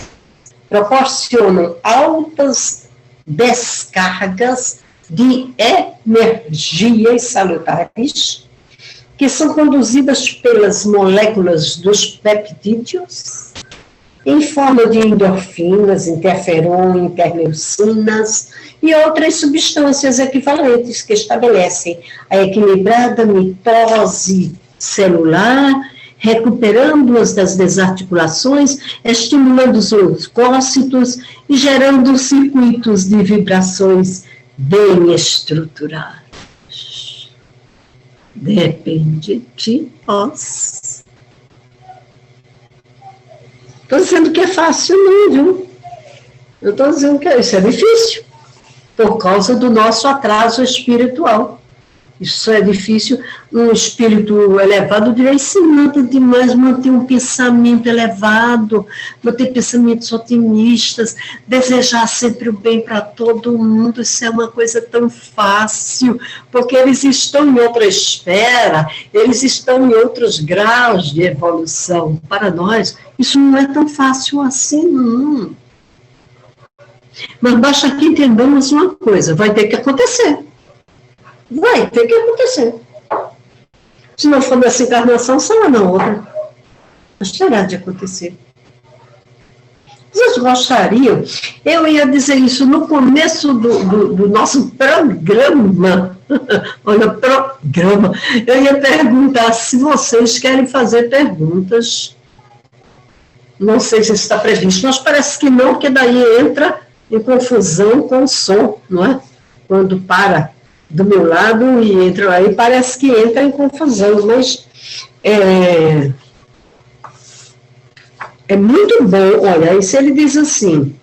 proporcionam altas descargas de energias salutares que são conduzidas pelas moléculas dos peptídeos em forma de endorfinas, interferon, interleucinas e outras substâncias equivalentes que estabelecem a equilibrada mitose celular, recuperando-as das desarticulações, estimulando os leucócitos e gerando circuitos de vibrações bem estruturados. Depende de nós. Estou dizendo que é fácil, não, viu? Eu estou dizendo que isso é difícil, por causa do nosso atraso espiritual. Isso é difícil, um espírito elevado dirá, isso nada demais, manter um pensamento elevado, manter pensamentos otimistas, desejar sempre o bem para todo mundo, isso é uma coisa tão fácil, porque eles estão em outra esfera, eles estão em outros graus de evolução. Para nós, isso não é tão fácil assim, não. Mas basta que entendamos uma coisa, vai ter que acontecer. Vai ter que acontecer. Se não for nessa encarnação, será na outra. Mas terá de acontecer. Vocês gostariam? Eu ia dizer isso no começo do nosso programa. Olha, programa. Eu ia perguntar se vocês querem fazer perguntas. Não sei se está previsto, mas parece que não, porque daí entra em confusão com o som, não é? Quando para do meu lado e entra aí, parece que entra em confusão, mas é muito bom. Olha, e se ele diz assim,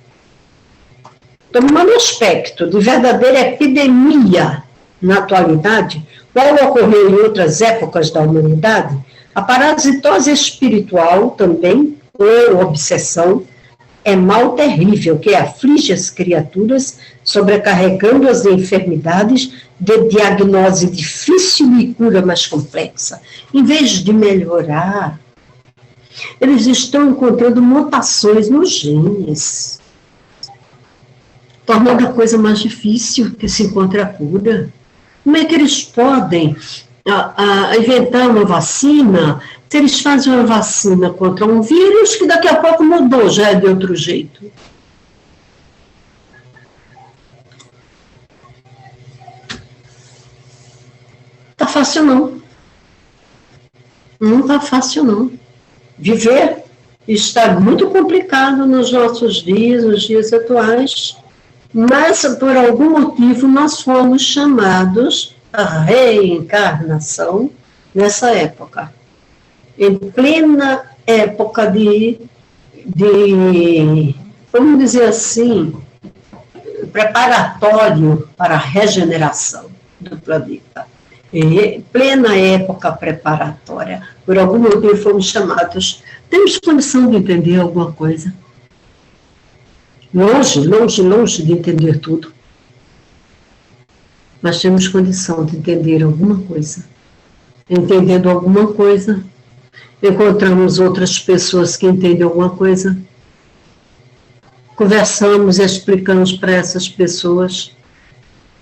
tomando aspecto de verdadeira epidemia na atualidade, qual ocorreu em outras épocas da humanidade, a parasitose espiritual também, ou obsessão, é mal terrível que aflige as criaturas, sobrecarregando-as de enfermidades de diagnose difícil e cura mais complexa. Em vez de melhorar, eles estão encontrando mutações nos genes, tornando a coisa mais difícil que se encontre a cura. Como é que eles podem inventar uma vacina, se eles fazem uma vacina contra um vírus que daqui a pouco mudou, já é de outro jeito? Tá fácil não. Não tá fácil não. Viver está muito complicado nos nossos dias, nos dias atuais, mas por algum motivo nós fomos chamados à reencarnação nessa época. Em plena época de vamos dizer assim, preparatório para a regeneração do planeta. Em plena época preparatória, por algum motivo fomos chamados. Temos condição de entender alguma coisa? Longe, longe, longe de entender tudo. Mas temos condição de entender alguma coisa. Entendendo alguma coisa, encontramos outras pessoas que entendem alguma coisa, conversamos e explicamos para essas pessoas.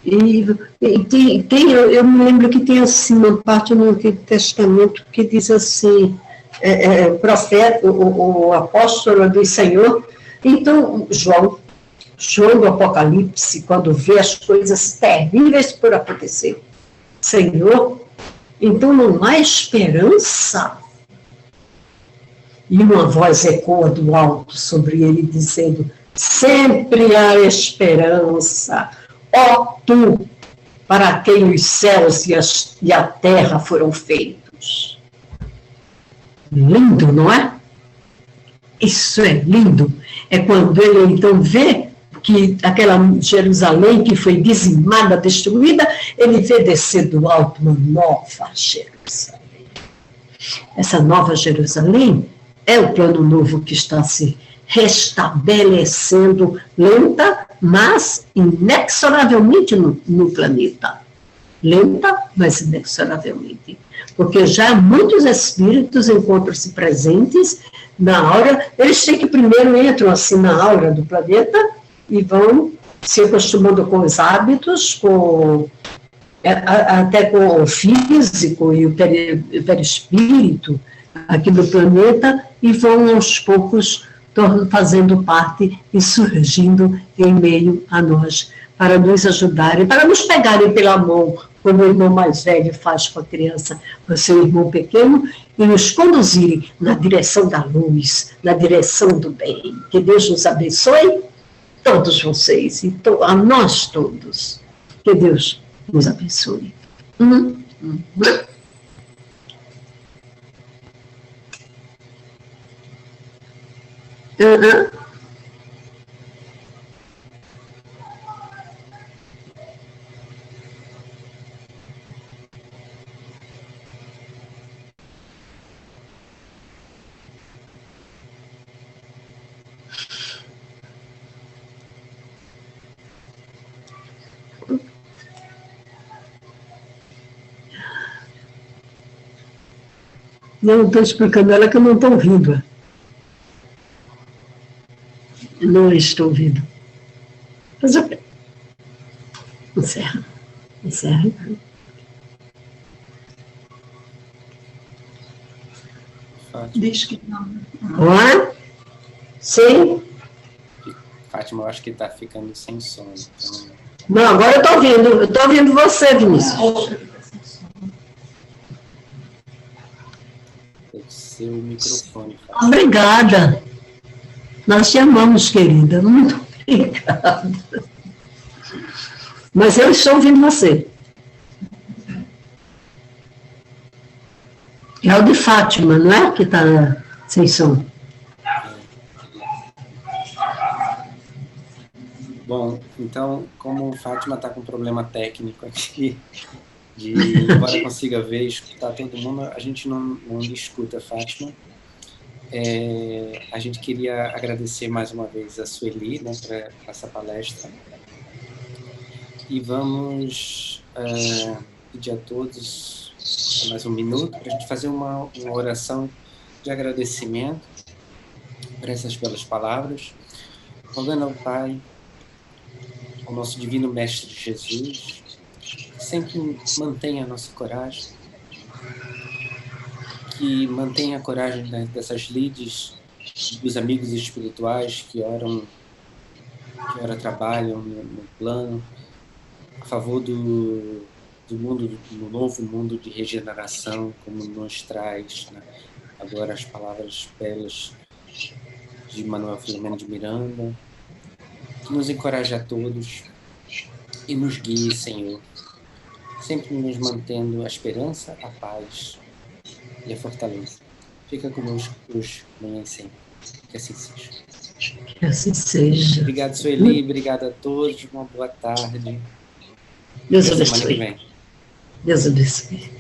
Eu me lembro que tem assim uma parte no Antigo Testamento que diz assim, profeta, o apóstolo do Senhor. Então, João do Apocalipse, quando vê as coisas terríveis por acontecer, Senhor, então não há esperança? E uma voz ecoa do alto sobre ele, dizendo, sempre há esperança, ó tu, para quem os céus e a terra foram feitos. Lindo, não é? Isso é lindo. É quando ele então vê que aquela Jerusalém que foi dizimada, destruída, ele vê descer do alto uma nova Jerusalém. Essa nova Jerusalém é o plano novo que está se restabelecendo, lenta, mas inexoravelmente no planeta. Lenta, mas inexoravelmente. Porque já muitos espíritos encontram-se presentes na aura. Eles têm que primeiro entram assim na aura do planeta e vão se acostumando com os hábitos, até com o físico e o perispírito aqui do planeta, e vão aos poucos fazendo parte e surgindo em meio a nós, para nos ajudarem, para nos pegarem pela mão, como o irmão mais velho faz com a criança, com o seu irmão pequeno, e nos conduzirem na direção da luz, na direção do bem. Que Deus nos abençoe, todos vocês, e a nós todos. Que Deus nos abençoe. Não estou explicando ela que eu não estou ouvindo. Não estou ouvindo. Mas eu... Encerra. Fátima. Diz que não. Não é? Sim. Fátima, eu acho que está ficando sem sono. Então, Não, agora eu estou ouvindo você, Vinícius. deve ser o microfone, Fátima. Obrigada. Nós te amamos, querida. Muito obrigada. Mas eu estou ouvindo você. É o de Fátima, não é? Que está sem som. Bom, então, como Fátima está com um problema técnico aqui, embora consiga ver e escutar todo mundo, a gente não escuta Fátima. A gente queria agradecer mais uma vez a Sueli, né, por essa palestra. E vamos pedir a todos mais um minuto para a gente fazer uma oração de agradecimento por essas belas palavras, rogando ao Pai, ao nosso divino Mestre Jesus, que sempre mantenha a nossa coragem, que mantenha a coragem dessas lides, dos amigos espirituais que ora trabalham no plano, a favor do mundo, do novo mundo de regeneração, como nos traz, né, agora as palavras belas de Manuel Filomeno de Miranda, que nos encoraje a todos e nos guie, Senhor, sempre nos mantendo a esperança, a paz e a fortaleza. Fica conosco hoje, amanhã e sempre. Que assim seja. Que assim seja. Obrigado, Sueli. Obrigado a todos. Uma boa tarde. Deus Até semana que abençoe. vem. Deus abençoe.